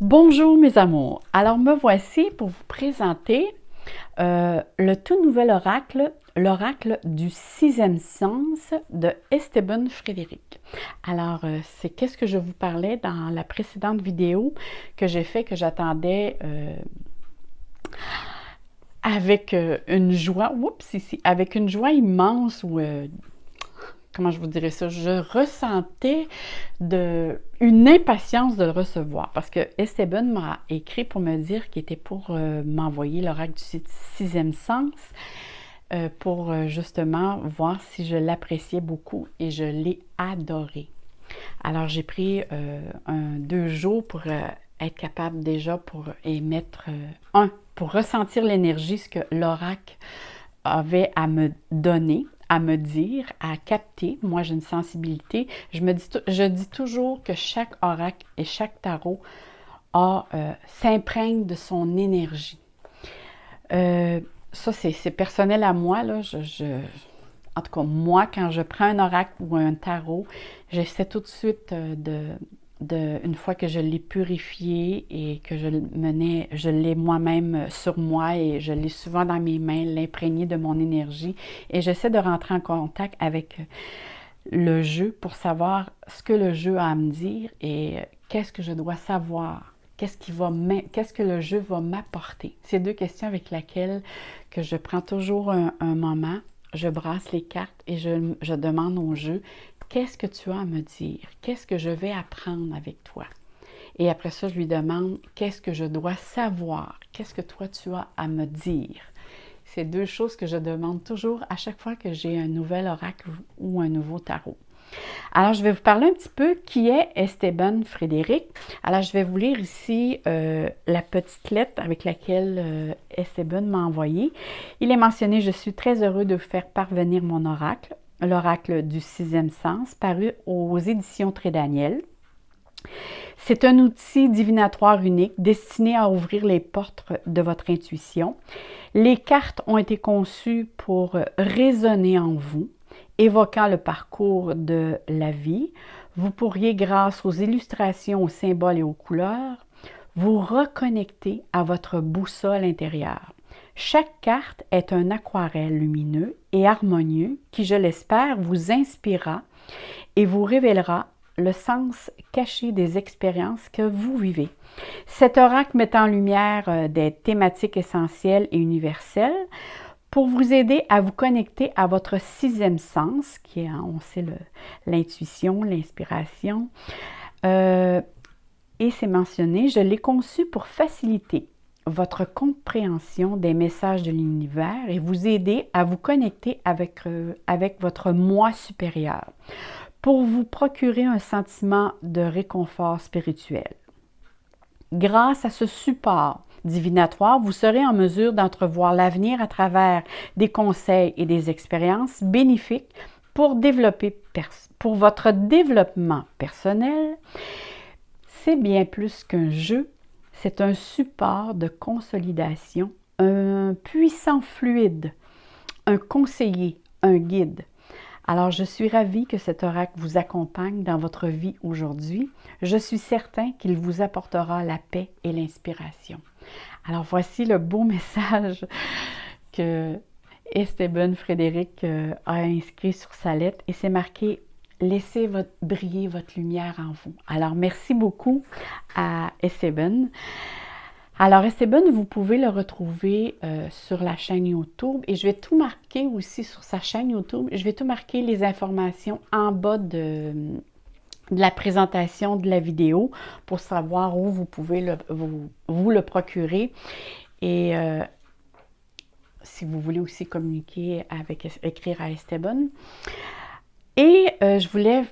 Bonjour mes amours, alors me voici pour vous présenter le tout nouvel oracle, l'oracle du sixième sens de Esteban Frédéric. Alors c'est qu'est-ce que je vous parlais dans la précédente vidéo que j'ai fait, que j'attendais avec une joie, avec une joie immense ou comment je vous dirais ça, je ressentais une impatience de le recevoir parce que Esteban m'a écrit pour me dire qu'il était pour m'envoyer l'oracle du sixième sens pour justement voir si je l'appréciais beaucoup et je l'ai adoré. Alors j'ai pris 2 jours pour être capable déjà pour émettre pour ressentir l'énergie, ce que l'oracle avait à me donner, à me dire, à capter. Moi, j'ai une sensibilité. Je dis toujours que chaque oracle et chaque tarot s'imprègne de son énergie. Ça, c'est personnel à moi. Là. En tout cas, moi, quand je prends un oracle ou un tarot, j'essaie tout de suite une fois que je l'ai purifié et que je l'ai moi-même sur moi et je l'ai souvent dans mes mains, l'imprégner de mon énergie. Et j'essaie de rentrer en contact avec le jeu pour savoir ce que le jeu a à me dire et qu'est-ce que je dois savoir. Qu'est-ce que le jeu va m'apporter? C'est 2 questions avec lesquelles que je prends toujours un moment, je brasse les cartes et je demande au jeu, qu'est-ce que tu as à me dire? Qu'est-ce que je vais apprendre avec toi? Et après ça, je lui demande, qu'est-ce que je dois savoir? Qu'est-ce que toi, tu as à me dire? C'est 2 choses que je demande toujours à chaque fois que j'ai un nouvel oracle ou un nouveau tarot. Alors, je vais vous parler un petit peu qui est Esteban Frédéric. Alors, je vais vous lire ici la petite lettre avec laquelle Esteban m'a envoyé. Il est mentionné, je suis très heureux de vous faire parvenir mon oracle, l'oracle du sixième sens, paru aux éditions Trédaniel. C'est un outil divinatoire unique destiné à ouvrir les portes de votre intuition. Les cartes ont été conçues pour résonner en vous, évoquant le parcours de la vie. Vous pourriez, grâce aux illustrations, aux symboles et aux couleurs, vous reconnecter à votre boussole intérieure. Chaque carte est un aquarelle lumineux et harmonieux qui, je l'espère, vous inspirera et vous révélera le sens caché des expériences que vous vivez. Cet oracle met en lumière des thématiques essentielles et universelles pour vous aider à vous connecter à votre sixième sens, qui est, on sait, l'intuition, l'inspiration. Et c'est mentionné, je l'ai conçu pour faciliter votre compréhension des messages de l'univers et vous aider à vous connecter avec votre moi supérieur pour vous procurer un sentiment de réconfort spirituel. Grâce à ce support divinatoire, vous serez en mesure d'entrevoir l'avenir à travers des conseils et des expériences bénéfiques pour votre développement personnel. C'est bien plus qu'un jeu, c'est un support de consolidation, un puissant fluide, un conseiller, un guide. Alors, je suis ravie que cet oracle vous accompagne dans votre vie aujourd'hui. Je suis certain qu'il vous apportera la paix et l'inspiration. Alors, voici le beau message que Esteban Frédéric a inscrit sur sa lettre et c'est marqué « Laissez briller votre lumière en vous ». Alors, merci beaucoup à Esteban. Alors, Esteban, vous pouvez le retrouver sur la chaîne YouTube et je vais tout marquer aussi sur sa chaîne YouTube. Je vais tout marquer les informations en bas de la présentation de la vidéo pour savoir où vous pouvez vous le procurer. Et si vous voulez aussi communiquer écrire à Esteban. Et je voulais...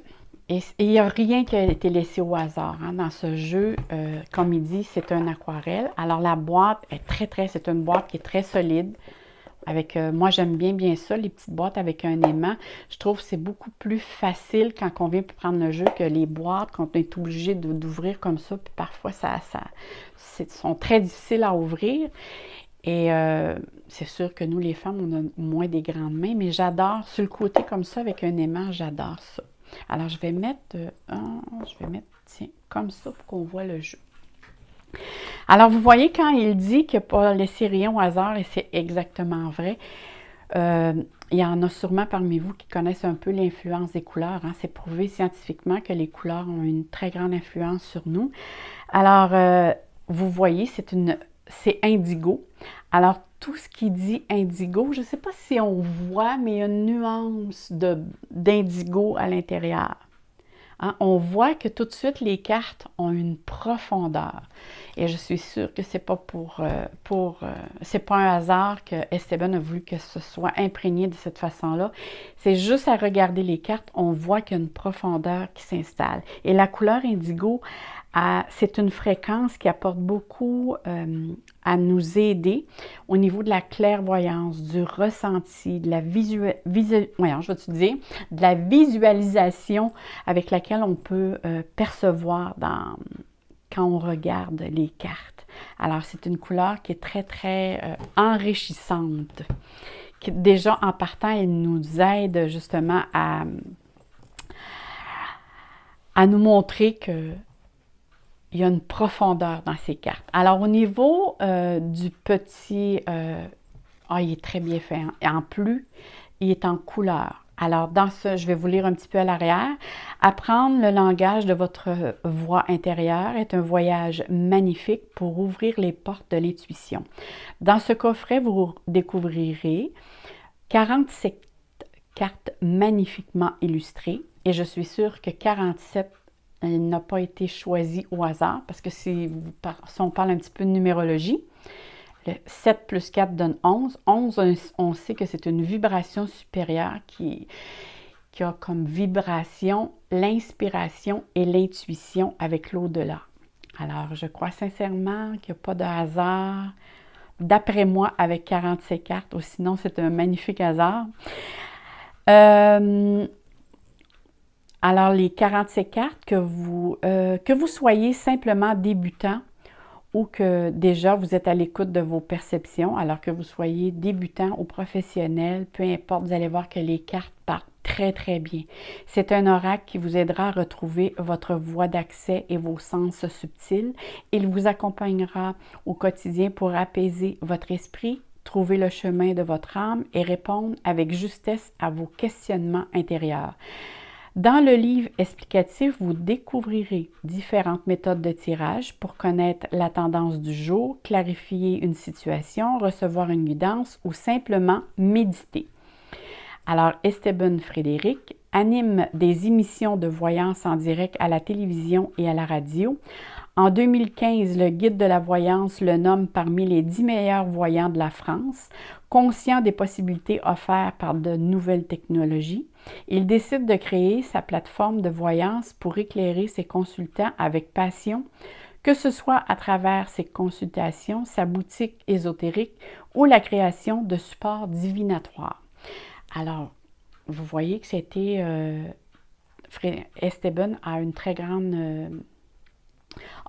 Et il n'y a rien qui a été laissé au hasard dans ce jeu. Comme il dit, c'est un aquarelle. Alors, la boîte est c'est une boîte qui est très solide. Moi, j'aime bien ça, les petites boîtes avec un aimant. Je trouve que c'est beaucoup plus facile quand on vient pour prendre le jeu que les boîtes, quand on est obligé d'ouvrir comme ça. Puis parfois, sont très difficiles à ouvrir. Et c'est sûr que nous, les femmes, on a moins des grandes mains, mais j'adore, sur le côté comme ça, avec un aimant, j'adore ça. Alors, je vais mettre, tiens, comme ça pour qu'on voit le jeu. Alors, vous voyez, quand il dit qu'il n'a pas laissé rien au hasard, et c'est exactement vrai, il y en a sûrement parmi vous qui connaissent un peu l'influence des couleurs. Hein. C'est prouvé scientifiquement que les couleurs ont une très grande influence sur nous. Alors, vous voyez, c'est indigo. Alors, tout ce qui dit indigo, je ne sais pas si on voit, mais il y a une nuance d'indigo à l'intérieur. Hein, on voit que tout de suite, les cartes ont une profondeur. Et je suis sûre que c'est pas c'est pas un hasard que Esteban a voulu que ce soit imprégné de cette façon-là. C'est juste à regarder les cartes, on voit qu'il y a une profondeur qui s'installe. Et la couleur indigo, c'est une fréquence qui apporte beaucoup à nous aider au niveau de la clairvoyance, du ressenti, de la de la visualisation avec laquelle on peut percevoir quand on regarde les cartes. Alors, c'est une couleur qui est très, très enrichissante. Déjà, en partant, elle nous aide justement à nous montrer que il y a une profondeur dans ces cartes. Alors, au niveau du petit... il est très bien fait. Hein? Et en plus, il est en couleur. Alors, dans ce, je vais vous lire un petit peu à l'arrière. Apprendre le langage de votre voix intérieure est un voyage magnifique pour ouvrir les portes de l'intuition. Dans ce coffret, vous découvrirez 47 cartes magnifiquement illustrées et je suis sûre que 47 n'a pas été choisi au hasard parce que si on parle un petit peu de numérologie, le 7 plus 4 donne 11. 11, on sait que c'est une vibration supérieure qui a comme vibration l'inspiration et l'intuition avec l'au-delà. Alors, je crois sincèrement qu'il n'y a pas de hasard, d'après moi, avec 47 cartes, ou sinon c'est un magnifique hasard. Alors, les 47 cartes, que vous soyez simplement débutant ou que déjà vous êtes à l'écoute de vos perceptions, alors que vous soyez débutant ou professionnel, peu importe, vous allez voir que les cartes partent très, très bien. C'est un oracle qui vous aidera à retrouver votre voie d'accès et vos sens subtils. Il vous accompagnera au quotidien pour apaiser votre esprit, trouver le chemin de votre âme et répondre avec justesse à vos questionnements intérieurs. Dans le livre explicatif, vous découvrirez différentes méthodes de tirage pour connaître la tendance du jour, clarifier une situation, recevoir une guidance ou simplement méditer. Alors, Esteban Frédéric anime des émissions de voyance en direct à la télévision et à la radio. En 2015, le Guide de la voyance le nomme parmi les 10 meilleurs voyants de la France, conscient des possibilités offertes par de nouvelles technologies. Il décide de créer sa plateforme de voyance pour éclairer ses consultants avec passion, que ce soit à travers ses consultations, sa boutique ésotérique ou la création de supports divinatoires. Alors, vous voyez que c'était Esteban a une très grande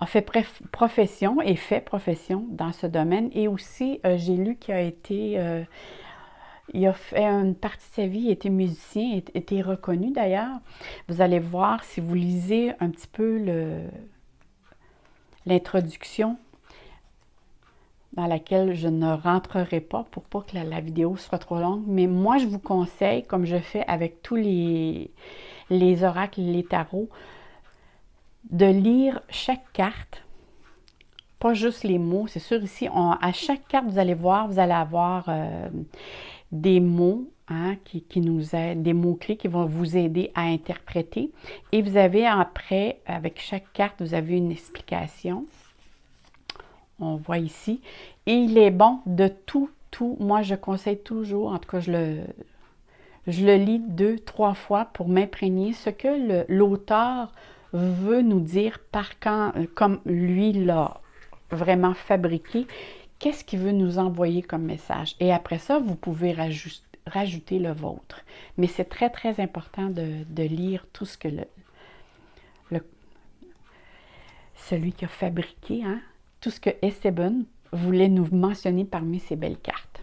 a fait profession et fait profession dans ce domaine. Et aussi, j'ai lu qu'il a été, il a fait une partie de sa vie, il était musicien, était reconnu d'ailleurs. Vous allez voir, si vous lisez un petit peu l'introduction, dans laquelle je ne rentrerai pas pour pas que la vidéo soit trop longue. Mais moi, je vous conseille, comme je fais avec tous les oracles, les tarots, de lire chaque carte, pas juste les mots. C'est sûr, ici, à chaque carte, vous allez voir, vous allez avoir des mots hein, qui nous aident, des mots-clés qui vont vous aider à interpréter. Et vous avez après, avec chaque carte, vous avez une explication. On voit ici. Et il est bon de tout. Moi, je conseille toujours, en tout cas, je le lis 2-3 fois pour m'imprégner ce que l'auteur veut nous dire comme lui l'a vraiment fabriqué, qu'est-ce qu'il veut nous envoyer comme message. Et après ça, vous pouvez rajouter le vôtre. Mais c'est très, très important de lire tout ce que celui qui a fabriqué, hein, tout ce que Esteban voulait nous mentionner parmi ces belles cartes.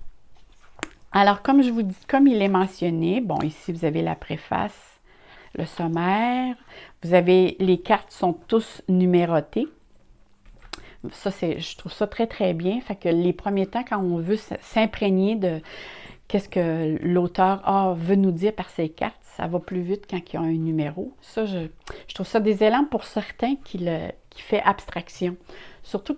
Alors, comme je vous dis, comme il est mentionné, bon, ici, vous avez la préface, le sommaire, vous avez, les cartes sont tous numérotées. Ça, je trouve ça très, très bien. Fait que les premiers temps, quand on veut s'imprégner de qu'est-ce que l'auteur veut nous dire par ses cartes, ça va plus vite quand il y a un numéro. Ça, je trouve ça des élans pour certains qui fait abstraction. Surtout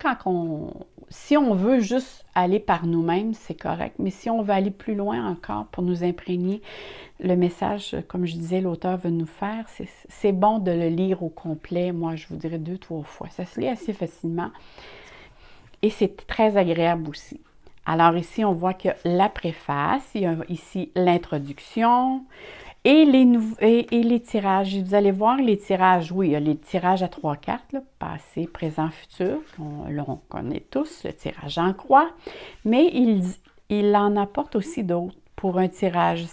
si on veut juste aller par nous-mêmes, c'est correct. Mais si on veut aller plus loin encore pour nous imprégner, le message, comme je disais, l'auteur veut nous faire, c'est bon de le lire au complet. Moi, je vous dirais 2, 3 fois. Ça se lit assez facilement et c'est très agréable aussi. Alors ici, on voit que la préface, il y a ici l'introduction et les tirages. Vous allez voir les tirages, oui, il y a les tirages à 3 cartes, là, passé, présent, futur, on connaît tous, le tirage en croix, mais il en apporte aussi d'autres pour un tirage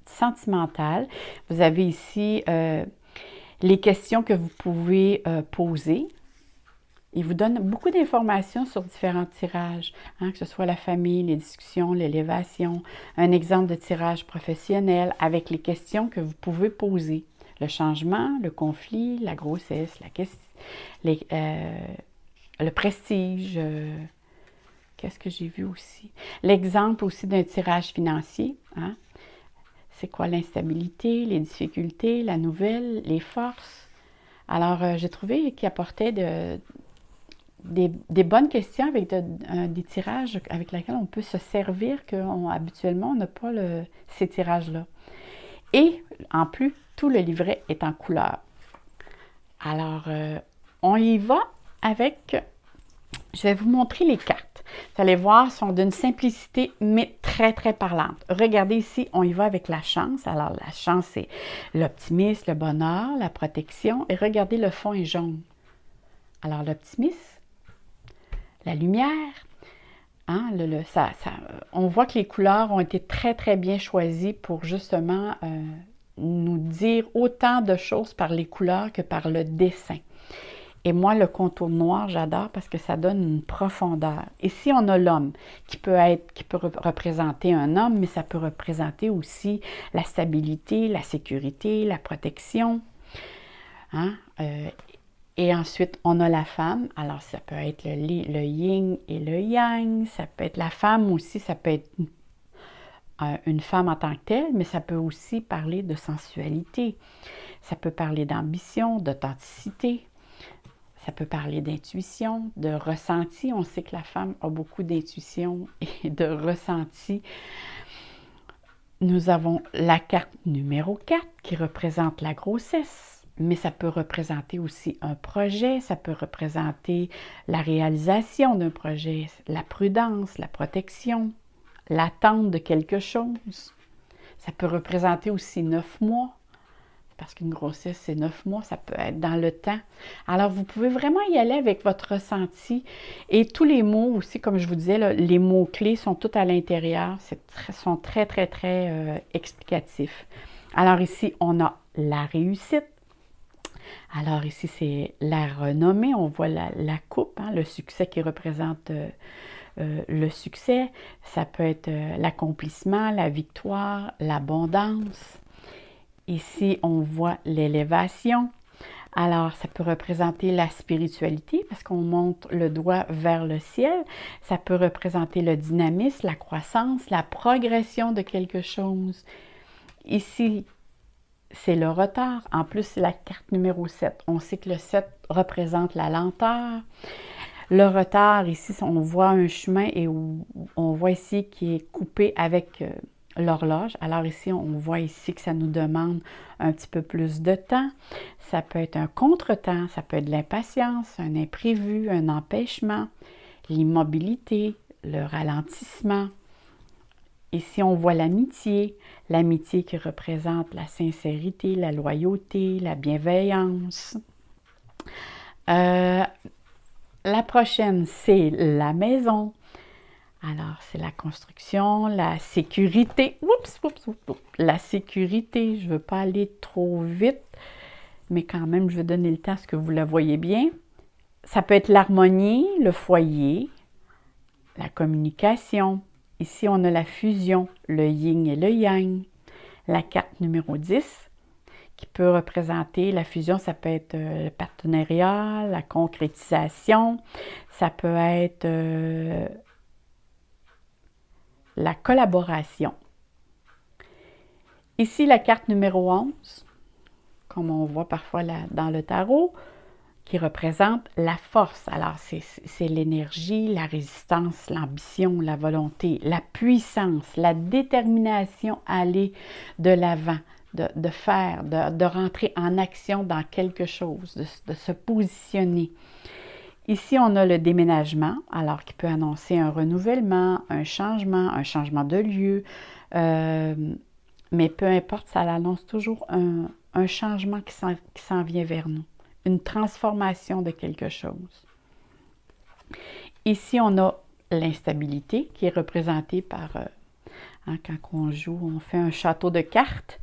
sentimental. Vous avez ici les questions que vous pouvez poser. Il vous donne beaucoup d'informations sur différents tirages, que ce soit la famille, les discussions, l'élévation, un exemple de tirage professionnel avec les questions que vous pouvez poser. Le changement, le conflit, la grossesse, le prestige. Qu'est-ce que j'ai vu aussi? L'exemple aussi d'un tirage financier. C'est quoi l'instabilité, les difficultés, la nouvelle, les forces. Alors, j'ai trouvé qu'il apportait des bonnes questions avec des tirages avec lesquels on peut se servir, qu'habituellement, on n'a pas ces tirages-là. Et, en plus, tout le livret est en couleur. Alors, on y va avec... Je vais vous montrer les cartes. Vous allez voir, elles sont d'une simplicité, mais très, très parlante. Regardez ici, on y va avec la chance. Alors, la chance, c'est l'optimisme, le bonheur, la protection. Et regardez, le fond est jaune. Alors, l'optimisme, la lumière, on voit que les couleurs ont été très, très bien choisies pour justement nous dire autant de choses par les couleurs que par le dessin. Et moi, le contour noir, j'adore parce que ça donne une profondeur. Ici, on a l'homme qui peut représenter un homme, mais ça peut représenter aussi la stabilité, la sécurité, la protection. Et ensuite, on a la femme. Alors, ça peut être le yin et le yang. Ça peut être la femme aussi. Ça peut être une femme en tant que telle, mais ça peut aussi parler de sensualité. Ça peut parler d'ambition, d'authenticité. Ça peut parler d'intuition, de ressenti. On sait que la femme a beaucoup d'intuition et de ressenti. Nous avons la carte numéro 4 qui représente la grossesse, mais ça peut représenter aussi un projet, ça peut représenter la réalisation d'un projet, la prudence, la protection, l'attente de quelque chose. Ça peut représenter aussi 9 mois. Parce qu'une grossesse, c'est 9 mois, ça peut être dans le temps. Alors, vous pouvez vraiment y aller avec votre ressenti. Et tous les mots aussi, comme je vous disais, là, les mots-clés sont tous à l'intérieur. Sont très, très, très explicatifs. Alors ici, on a la réussite. Alors ici, c'est la renommée. On voit la coupe, le succès qui représente le succès. Ça peut être l'accomplissement, la victoire, l'abondance. Ici, on voit l'élévation. Alors, ça peut représenter la spiritualité parce qu'on monte le doigt vers le ciel. Ça peut représenter le dynamisme, la croissance, la progression de quelque chose. Ici, c'est le retard. En plus, c'est la carte numéro 7. On sait que le 7 représente la lenteur. Le retard, ici, on voit un chemin et on voit ici qui est coupé avec... l'horloge. Alors ici, on voit ici que ça nous demande un petit peu plus de temps. Ça peut être un contretemps, ça peut être de l'impatience, un imprévu, un empêchement, l'immobilité, le ralentissement. Ici, on voit l'amitié qui représente la sincérité, la loyauté, la bienveillance. La prochaine, c'est la maison. Alors, c'est la construction, la sécurité. La sécurité, je ne veux pas aller trop vite, mais quand même, je vais donner le temps à ce que vous la voyez bien. Ça peut être l'harmonie, le foyer, la communication. Ici, on a la fusion, le yin et le yang. La carte numéro 10, qui peut représenter la fusion. Ça peut être le partenariat, la concrétisation, ça peut être la collaboration. Ici, la carte numéro 11, comme on voit parfois dans le tarot, qui représente la force. Alors, c'est l'énergie, la résistance, l'ambition, la volonté, la puissance, la détermination à aller de l'avant, de faire, de rentrer en action dans quelque chose, de se positionner. Ici, on a le déménagement, alors qui peut annoncer un renouvellement, un changement de lieu, mais peu importe, ça annonce toujours un changement qui s'en vient vers nous. Une transformation de quelque chose. Ici, on a l'instabilité qui est représentée par, quand on joue, on fait un château de cartes.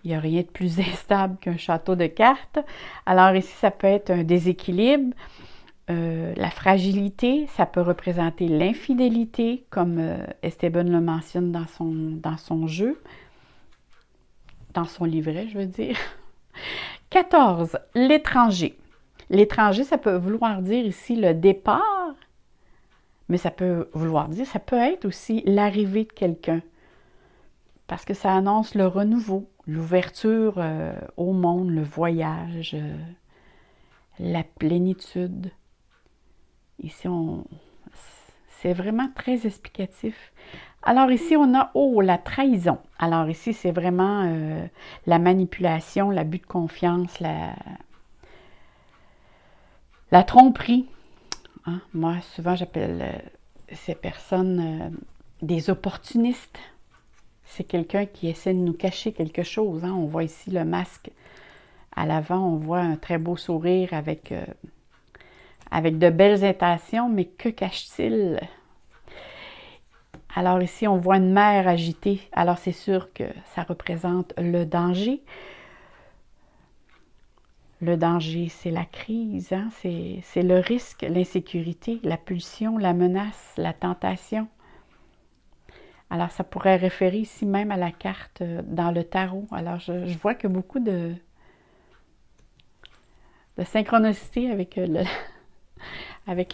Il n'y a rien de plus instable qu'un château de cartes. Alors ici, ça peut être un déséquilibre, la fragilité, ça peut représenter l'infidélité, comme Esteban le mentionne dans son jeu, dans son livret, je veux dire. 14. L'étranger. L'étranger, ça peut vouloir dire ici le départ, mais ça peut être aussi l'arrivée de quelqu'un. Parce que ça annonce le renouveau, l'ouverture au monde, le voyage, la plénitude. Ici, c'est vraiment très explicatif. Alors ici, on a, la trahison. Alors ici, c'est vraiment la manipulation, l'abus de confiance, la tromperie. Hein? Moi, souvent, j'appelle ces personnes des opportunistes. C'est quelqu'un qui essaie de nous cacher quelque chose. Hein? On voit ici le masque. À l'avant, on voit un très beau sourire avec de belles intentions, mais que cache-t-il? Alors ici, on voit une mer agitée. Alors c'est sûr que ça représente le danger. Le danger, c'est la crise, hein? C'est le risque, l'insécurité, la pulsion, la menace, la tentation. Alors ça pourrait référer ici même à la carte dans le tarot. Alors je vois que beaucoup de synchronicité avec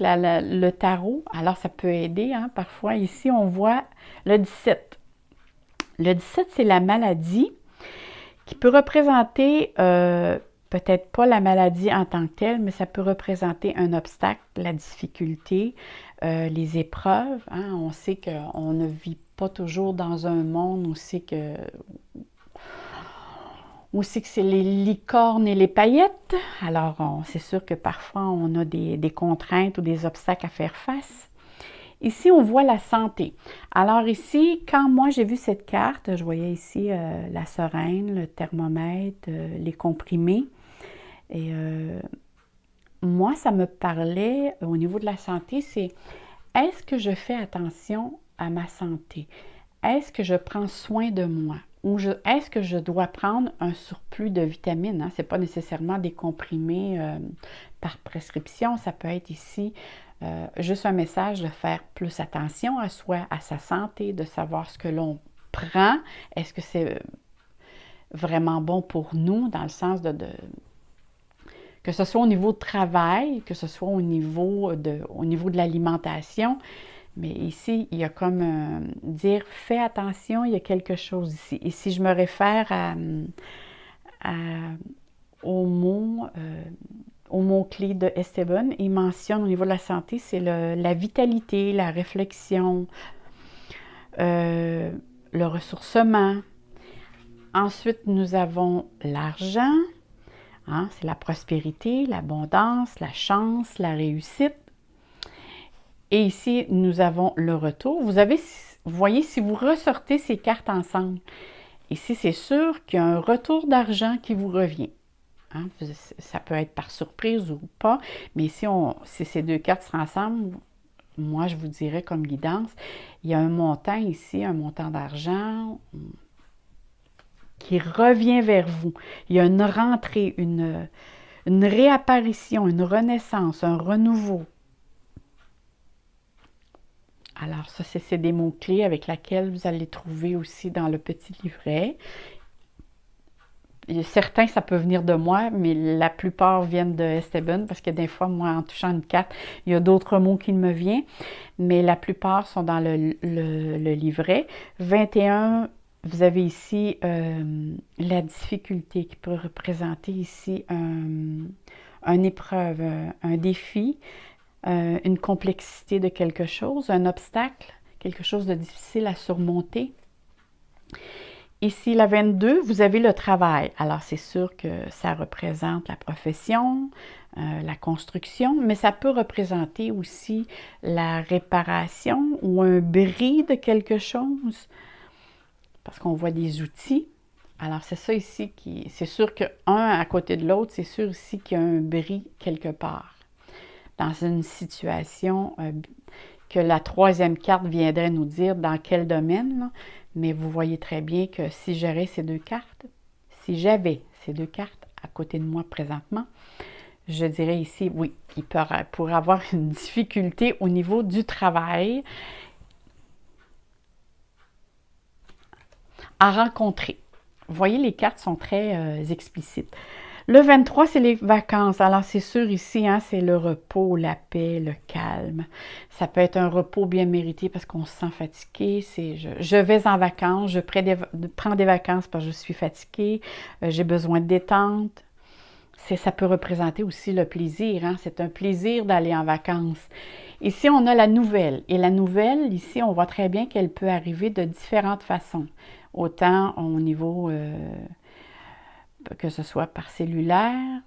le tarot. Alors, ça peut aider. Hein? Parfois, ici, on voit le 17. Le 17, c'est la maladie qui peut représenter, peut-être pas la maladie en tant que telle, mais ça peut représenter un obstacle, la difficulté, les épreuves. Hein? On sait qu'on ne vit pas toujours dans un monde où c'est que c'est les licornes et les paillettes. Alors, c'est sûr que parfois, on a des contraintes ou des obstacles à faire face. Ici, on voit la santé. Alors ici, quand moi j'ai vu cette carte, je voyais ici la seringue, le thermomètre, les comprimés. Et moi, ça me parlait au niveau de la santé, c'est est-ce que je fais attention à ma santé? Est-ce que je prends soin de moi? Ou est-ce que je dois prendre un surplus de vitamines? Hein? Ce n'est pas nécessairement des comprimés par prescription. Ça peut être ici juste un message de faire plus attention à soi, à sa santé, de savoir ce que l'on prend. Est-ce que c'est vraiment bon pour nous dans le sens que ce soit au niveau de travail, que ce soit au niveau de l'alimentation. Mais ici, il y a comme dire, fais attention, il y a quelque chose ici. Et si je me réfère au mot-clé de Esteban, il mentionne au niveau de la santé, c'est la vitalité, la réflexion, le ressourcement. Ensuite, nous avons l'argent, hein, c'est la prospérité, l'abondance, la chance, la réussite. Et ici, nous avons le retour. Vous voyez, si vous ressortez ces cartes ensemble, ici, c'est sûr qu'il y a un retour d'argent qui vous revient. Hein? Ça peut être par surprise ou pas, mais ici, si ces deux cartes sont ensemble, moi, je vous dirais comme guidance, il y a un montant ici, un montant d'argent qui revient vers vous. Il y a une rentrée, une réapparition, une renaissance, un renouveau. Alors, ça, c'est des mots-clés avec lesquels vous allez trouver aussi dans le petit livret. certains, ça peut venir de moi, mais la plupart viennent de Esteban, parce que des fois, moi, en touchant une carte, il y a d'autres mots qui me viennent, mais la plupart sont dans le livret. 21, vous avez ici la difficulté qui peut représenter ici une épreuve, un défi, une complexité de quelque chose, un obstacle, quelque chose de difficile à surmonter. Ici, la 22, vous avez le travail. Alors, c'est sûr que ça représente la profession, la construction, mais ça peut représenter aussi la réparation ou un bris de quelque chose, parce qu'on voit des outils. Alors, c'est ça ici qui... C'est sûr qu'un à côté de l'autre, c'est sûr ici qu'il y a un bris quelque part, dans une situation que la troisième carte viendrait nous dire dans quel domaine, là. Mais vous voyez très bien que si j'avais ces deux cartes à côté de moi présentement, je dirais ici, oui, il pourrait avoir une difficulté au niveau du travail à rencontrer. Vous voyez, les cartes sont très explicites. Le 23, c'est les vacances. Alors, c'est sûr ici, hein, c'est le repos, la paix, le calme. Ça peut être un repos bien mérité parce qu'on se sent fatigué. Je vais en vacances, je prends des vacances parce que je suis fatiguée, j'ai besoin de détente. Ça peut représenter aussi le plaisir. Hein? C'est un plaisir d'aller en vacances. Ici, on a la nouvelle. Et la nouvelle, ici, on voit très bien qu'elle peut arriver de différentes façons. Autant au niveau... que ce soit par cellulaire.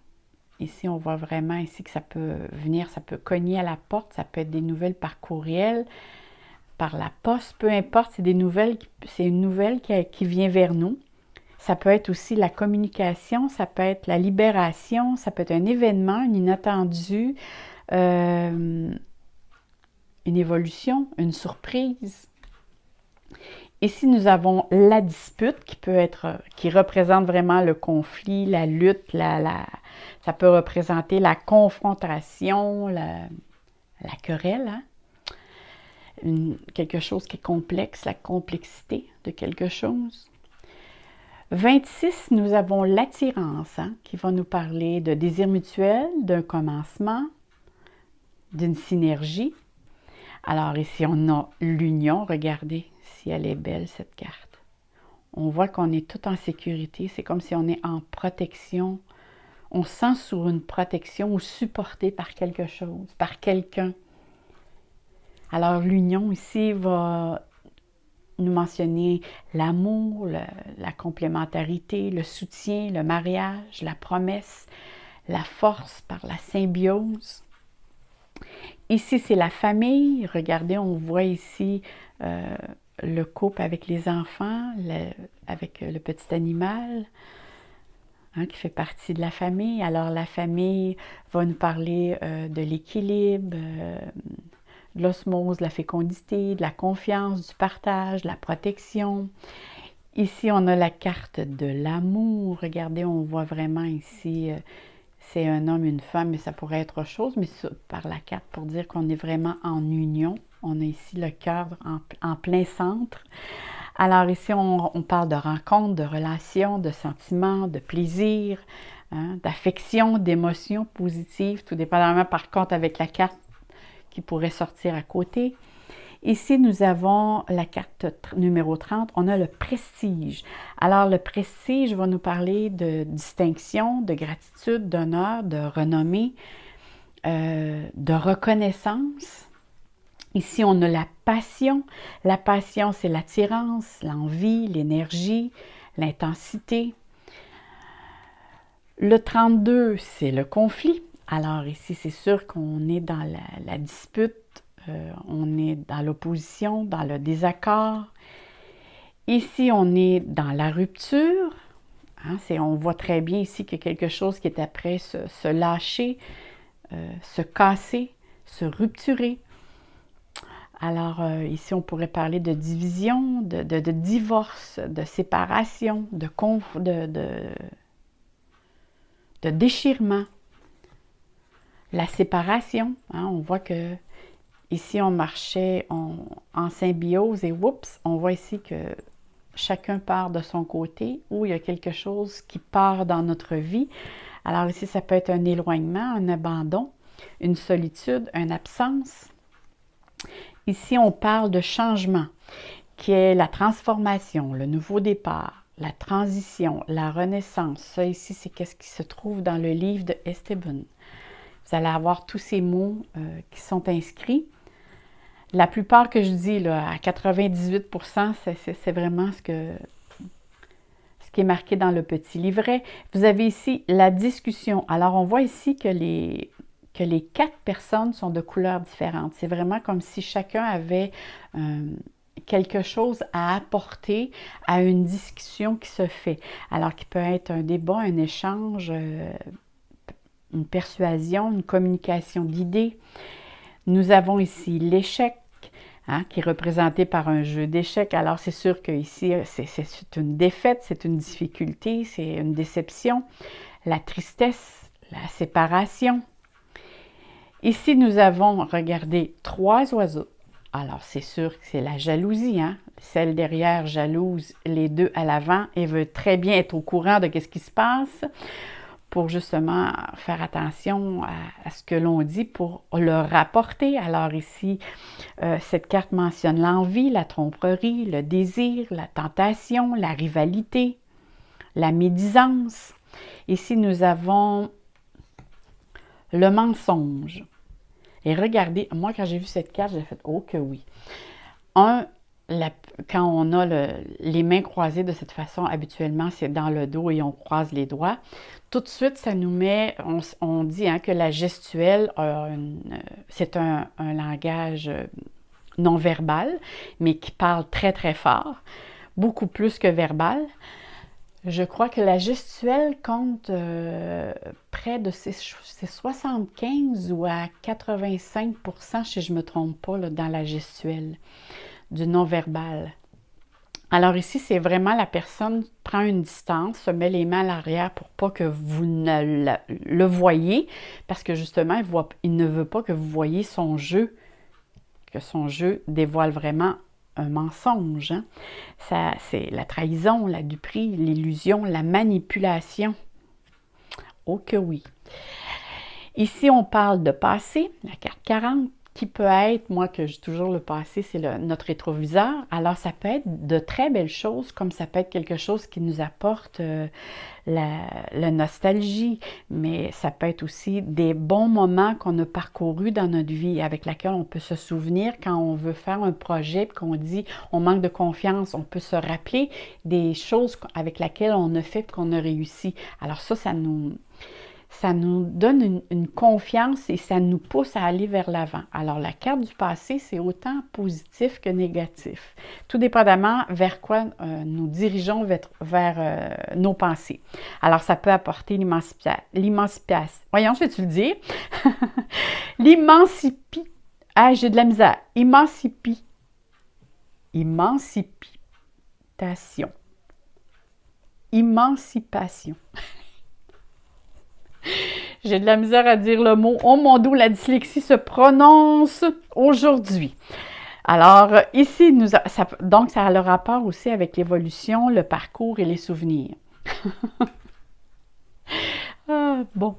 Ici, on voit vraiment ici que ça peut venir, ça peut cogner à la porte, ça peut être des nouvelles par courriel, par la poste, peu importe, c'est des nouvelles, c'est une nouvelle qui vient vers nous. Ça peut être aussi la communication, ça peut être la libération, ça peut être un événement, une inattendue, une évolution, une surprise. Ici, nous avons la dispute qui représente vraiment le conflit, la lutte, ça peut représenter la confrontation, la querelle, hein? Quelque chose qui est complexe, la complexité de quelque chose. 26, nous avons l'attirance, hein, qui va nous parler de désir mutuel, d'un commencement, d'une synergie. Alors ici, on a l'union, regardez. Si elle est belle, cette carte. On voit qu'on est tout en sécurité. C'est comme si on est en protection. On se sent sous une protection ou supporté par quelque chose, par quelqu'un. Alors, l'union ici va nous mentionner l'amour, la complémentarité, le soutien, le mariage, la promesse, la force par la symbiose. Ici, c'est la famille. Regardez, on voit ici... le couple avec les enfants, avec le petit animal, hein, qui fait partie de la famille. Alors, la famille va nous parler de l'équilibre, de l'osmose, de la fécondité, de la confiance, du partage, de la protection. Ici, on a la carte de l'amour. Regardez, on voit vraiment ici, c'est un homme, une femme, mais ça pourrait être autre chose, mais par la carte pour dire qu'on est vraiment en union. On a ici le cœur en plein centre. Alors ici, on parle de rencontres, de relations, de sentiments, de plaisir, hein, d'affection, d'émotions positives, tout dépendamment par contre avec la carte qui pourrait sortir à côté. Ici, nous avons la carte numéro 30, on a le prestige. Alors, le prestige va nous parler de distinction, de gratitude, d'honneur, de renommée, de reconnaissance. Ici, on a la passion. La passion, c'est l'attirance, l'envie, l'énergie, l'intensité. Le 32, c'est le conflit. Alors ici, c'est sûr qu'on est dans la dispute, on est dans l'opposition, dans le désaccord. Ici, on est dans la rupture. Hein, on voit très bien ici qu'il y a quelque chose qui est après se lâcher, se casser, se rupturer. Alors, ici, on pourrait parler de division, de divorce, de séparation, de déchirement. La séparation, hein, on voit que ici, on marchait en symbiose et oups, on voit ici que chacun part de son côté ou il y a quelque chose qui part dans notre vie. Alors ici, ça peut être un éloignement, un abandon, une solitude, une absence. Ici, on parle de changement, qui est la transformation, le nouveau départ, la transition, la renaissance. Ça ici, c'est ce qui se trouve dans le livre de Esteban. Vous allez avoir tous ces mots qui sont inscrits. La plupart que je dis, là, à 98%, c'est vraiment ce qui est marqué dans le petit livret. Vous avez ici la discussion. Alors, on voit ici que les 4 personnes sont de couleurs différentes. C'est vraiment comme si chacun avait quelque chose à apporter à une discussion qui se fait. Alors, qui peut être un débat, un échange, une persuasion, une communication d'idées. Nous avons ici l'échec, qui est représenté par un jeu d'échecs. Alors, c'est sûr qu'ici, c'est une défaite, c'est une difficulté, c'est une déception, la tristesse, la séparation. Ici, nous avons, regardez, 3 oiseaux. Alors, c'est sûr que c'est la jalousie, Celle derrière jalouse les 2 à l'avant et veut très bien être au courant de ce qui se passe pour justement faire attention à ce que l'on dit pour le rapporter. Alors ici, cette carte mentionne l'envie, la tromperie, le désir, la tentation, la rivalité, la médisance. Ici, nous avons le mensonge. Et regardez, moi, quand j'ai vu cette carte, j'ai fait « Oh que oui! » Quand on a les mains croisées de cette façon, habituellement, c'est dans le dos et on croise les doigts. Tout de suite, ça nous met, on dit que la gestuelle, c'est un langage non verbal, mais qui parle très, très fort, beaucoup plus que verbal. Je crois que la gestuelle compte près de 75 ou à 85%, si je ne me trompe pas, là, dans la gestuelle du non-verbal. Alors ici, c'est vraiment la personne prend une distance, se met les mains à l'arrière pour pas que vous ne le voyez, parce que justement, il ne veut pas que vous voyez son jeu, que son jeu dévoile vraiment un mensonge. Ça, c'est la trahison, la duperie, l'illusion, la manipulation. Oh que oui! Ici, on parle de passé, la carte 40. Qui peut être, moi que j'ai toujours le passé, c'est notre rétroviseur. Alors, ça peut être de très belles choses, comme ça peut être quelque chose qui nous apporte la nostalgie, mais ça peut être aussi des bons moments qu'on a parcourus dans notre vie, avec lesquels on peut se souvenir quand on veut faire un projet, puis qu'on dit on manque de confiance, on peut se rappeler des choses avec lesquelles on a fait et qu'on a réussi. Alors ça nous donne une confiance et ça nous pousse à aller vers l'avant. Alors, la carte du passé, c'est autant positif que négatif, tout dépendamment vers quoi nous dirigeons vers nos pensées. Alors, ça peut apporter l'émancipation. Voyons, je vais-tu le dire? J'ai de la misère. Émancipation. J'ai de la misère à dire le mot. Oh mon Dieu, la dyslexie se prononce aujourd'hui. Alors, ici, donc ça a le rapport aussi avec l'évolution, le parcours et les souvenirs. Bon,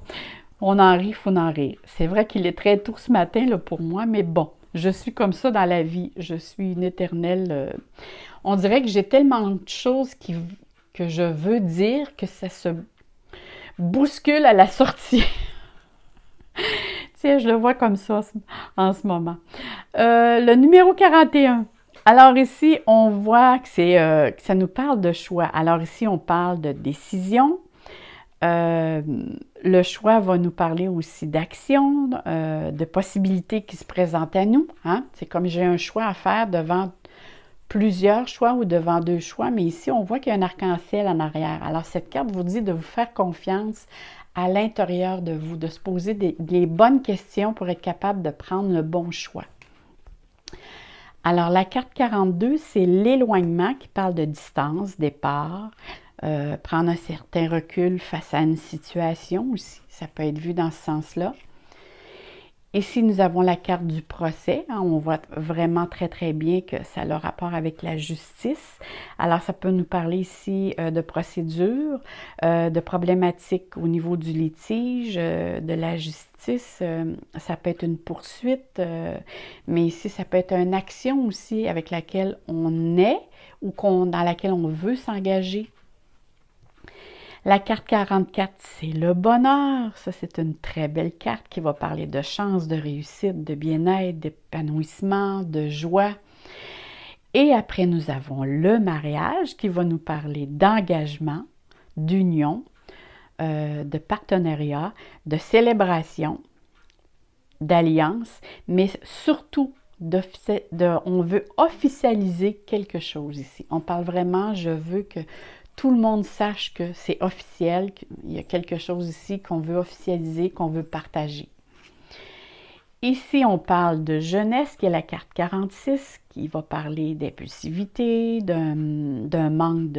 on en rit, il faut en rire. C'est vrai qu'il est très tôt ce matin là, pour moi, mais bon, je suis comme ça dans la vie. Je suis une éternelle... on dirait que j'ai tellement de choses que je veux dire que ça se bouscule à la sortie. Tiens, je le vois comme ça en ce moment. Le numéro 41. Alors ici, on voit que ça nous parle de choix. Alors ici, on parle de décision. Le choix va nous parler aussi d'action, de possibilités qui se présentent à nous. C'est comme j'ai un choix à faire devant plusieurs choix ou devant 2 choix, mais ici, on voit qu'il y a un arc-en-ciel en arrière. Alors, cette carte vous dit de vous faire confiance à l'intérieur de vous, de se poser des bonnes questions pour être capable de prendre le bon choix. Alors, la carte 42, c'est l'éloignement qui parle de distance, départ, prendre un certain recul face à une situation aussi. Ça peut être vu dans ce sens-là. Ici, nous avons la carte du procès. Hein, on voit vraiment très, très bien que ça a le rapport avec la justice. Alors, ça peut nous parler ici de procédure, de problématiques au niveau du litige, de la justice. Ça peut être une poursuite, mais ici, ça peut être une action aussi avec laquelle on est ou dans laquelle on veut s'engager. La carte 44, c'est le bonheur. Ça, c'est une très belle carte qui va parler de chance, de réussite, de bien-être, d'épanouissement, de joie. Et après, nous avons le mariage qui va nous parler d'engagement, d'union, de partenariat, de célébration, d'alliance, mais surtout, on veut officialiser quelque chose ici. On parle vraiment, je veux que tout le monde sache que c'est officiel, qu'il y a quelque chose ici qu'on veut officialiser, qu'on veut partager. Ici, on parle de jeunesse, qui est la carte 46, qui va parler d'impulsivité, d'un manque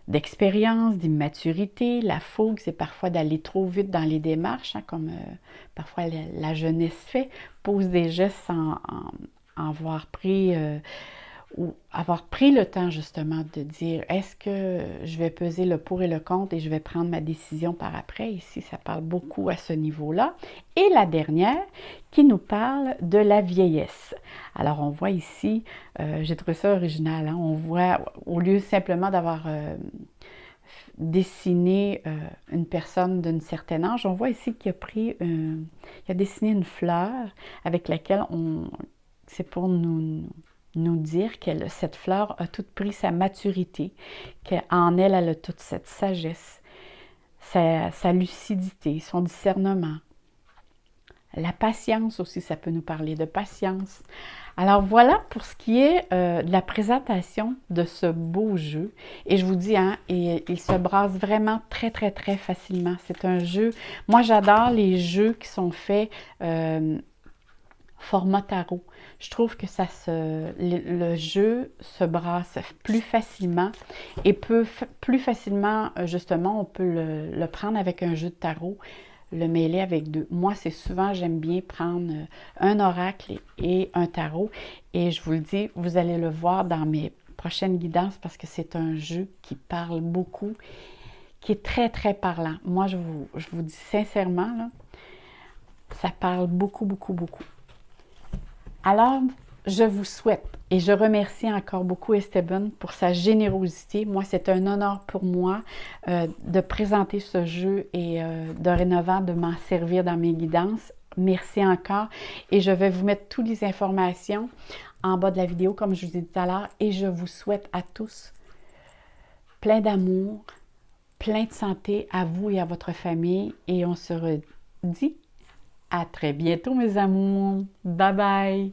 d'expérience, d'immaturité. La fougue, c'est parfois d'aller trop vite dans les démarches, hein, comme parfois la jeunesse fait, pose des gestes sans avoir pris... ou avoir pris le temps justement de dire est-ce que je vais peser le pour et le contre et je vais prendre ma décision par après. Ici, ça parle beaucoup à ce niveau-là. Et la dernière qui nous parle de la vieillesse. Alors, on voit ici, j'ai trouvé ça original, hein, on voit, au lieu simplement d'avoir dessiné une personne d'un certain âge, on voit ici qu'il a dessiné une fleur avec laquelle c'est pour nous dire que cette fleur a toute pris sa maturité, qu'en elle, elle a toute cette sagesse, sa lucidité, son discernement. La patience aussi, ça peut nous parler de patience. Alors voilà pour ce qui est de la présentation de ce beau jeu. Et je vous dis, hein, il se brasse vraiment très, très, très facilement. C'est un jeu, moi j'adore les jeux qui sont faits format tarot. Je trouve que le jeu se brasse plus facilement et peut plus facilement, justement, on peut le prendre avec un jeu de tarot, le mêler avec deux. Moi, c'est souvent, j'aime bien prendre un oracle et un tarot. Et je vous le dis, vous allez le voir dans mes prochaines guidances parce que c'est un jeu qui parle beaucoup, qui est très, très parlant. Moi, je vous dis sincèrement, là, ça parle beaucoup, beaucoup, beaucoup. Alors, je vous souhaite et je remercie encore beaucoup Esteban pour sa générosité. Moi, c'est un honneur pour moi de présenter ce jeu et dorénavant de m'en servir dans mes guidances. Merci encore et je vais vous mettre toutes les informations en bas de la vidéo comme je vous ai dit tout à l'heure et je vous souhaite à tous plein d'amour, plein de santé à vous et à votre famille et on se redit à très bientôt mes amours. Bye bye!